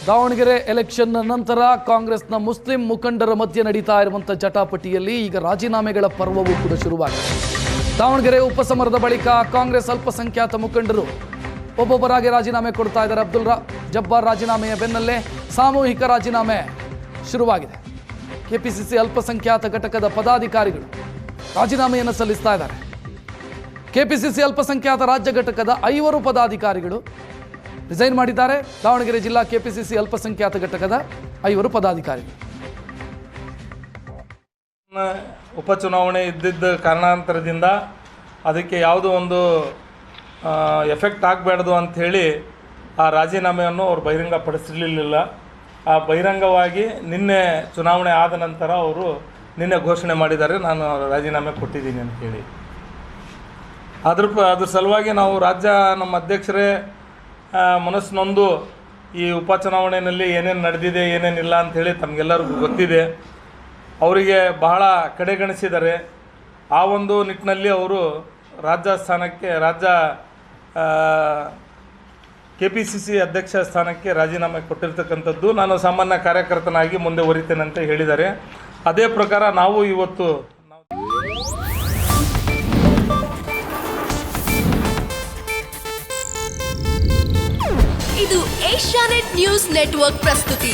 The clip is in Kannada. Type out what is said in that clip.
ದಾವಣಗೆರೆ ಎಲೆಕ್ಷನ್ ನಂತರ ಕಾಂಗ್ರೆಸ್ನ ಮುಸ್ಲಿಂ ಮುಖಂಡರ ಮಧ್ಯೆ ನಡೀತಾ ಇರುವಂಥ ಜಟಾಪಟಿಯಲ್ಲಿ ಈಗ ರಾಜೀನಾಮೆಗಳ ಪರ್ವವೂ ಕೂಡ ಶುರುವಾಗಿದೆ. ದಾವಣಗೆರೆ ಉಪಸಮರದ ಬಳಿಕ ಕಾಂಗ್ರೆಸ್ ಅಲ್ಪಸಂಖ್ಯಾತ ಮುಖಂಡರು ಒಬ್ಬೊಬ್ಬರಾಗಿ ರಾಜೀನಾಮೆ ಕೊಡ್ತಾ ಇದ್ದಾರೆ. ಅಬ್ದುಲ್ ಜಬ್ಬಾರ್ ರಾಜೀನಾಮೆಯ ಬೆನ್ನಲ್ಲೇ ಸಾಮೂಹಿಕ ರಾಜೀನಾಮೆ ಶುರುವಾಗಿದೆ. ಕೆಪಿಸಿಸಿ ಅಲ್ಪಸಂಖ್ಯಾತ ಘಟಕದ ಪದಾಧಿಕಾರಿಗಳು ರಾಜೀನಾಮೆಯನ್ನು ಸಲ್ಲಿಸ್ತಾ ಇದ್ದಾರೆ. ಕೆಪಿಸಿಸಿ ಅಲ್ಪಸಂಖ್ಯಾತ ರಾಜ್ಯ ಘಟಕದ 5 ಪದಾಧಿಕಾರಿಗಳು ರಿಸೈನ್ ಮಾಡಿದ್ದಾರೆ. ದಾವಣಗೆರೆ ಜಿಲ್ಲಾ ಕೆಪಿಸಿಸಿ ಅಲ್ಪಸಂಖ್ಯಾತ ಘಟಕದ 5 ಪದಾಧಿಕಾರಿಗಳು. ಉಪಚುನಾವಣೆ ಇದ್ದಿದ್ದ ಕಾರಣಾಂತರದಿಂದ ಅದಕ್ಕೆ ಯಾವುದೋ ಒಂದು ಎಫೆಕ್ಟ್ ಆಗಬಾರ್ದು ಅಂಥೇಳಿ ಆ ರಾಜೀನಾಮೆಯನ್ನು ಅವರು ಬಹಿರಂಗಪಡಿಸಿರಲಿಲ್ಲ. ಆ ಬಹಿರಂಗವಾಗಿ ನಿನ್ನೆ ಚುನಾವಣೆ ಆದ ನಂತರ ಅವರು ನಿನ್ನೆ ಘೋಷಣೆ ಮಾಡಿದ್ದಾರೆ, ನಾನು ರಾಜೀನಾಮೆ ಕೊಟ್ಟಿದ್ದೀನಿ ಅಂತೇಳಿ. ಅದ್ರ ಸಲುವಾಗಿ ನಾವು ರಾಜ್ಯ ನಮ್ಮ ಅಧ್ಯಕ್ಷರೇ ಮನಸ್ಸಿನೊಂದು ಈ ಉಪಚುನಾವಣೆಯಲ್ಲಿ ಏನೇನು ನಡೆದಿದೆ ಏನೇನಿಲ್ಲ ಅಂಥೇಳಿ ತಮಗೆಲ್ಲರಿಗೂ ಗೊತ್ತಿದೆ. ಅವರಿಗೆ ಬಹಳ ಕಡೆಗಣಿಸಿದ್ದಾರೆ. ಆ ಒಂದು ನಿಟ್ಟಿನಲ್ಲಿ ಅವರು ರಾಜ್ಯ ಸ್ಥಾನಕ್ಕೆ KPCC ಅಧ್ಯಕ್ಷ ಸ್ಥಾನಕ್ಕೆ ರಾಜೀನಾಮೆ ಕೊಟ್ಟಿರ್ತಕ್ಕಂಥದ್ದು. ನಾನು ಸಾಮಾನ್ಯ ಕಾರ್ಯಕರ್ತನಾಗಿ ಮುಂದೆ ಹೊರಿತೇನೆ ಅಂತ ಹೇಳಿದ್ದಾರೆ. ಅದೇ ಪ್ರಕಾರ ನಾವು ಇವತ್ತು ಇದು ಏಷ್ಯಾನೆಟ್ ನ್ಯೂಸ್ ನೆಟ್ವರ್ಕ್ ಪ್ರಸ್ತುತಿ.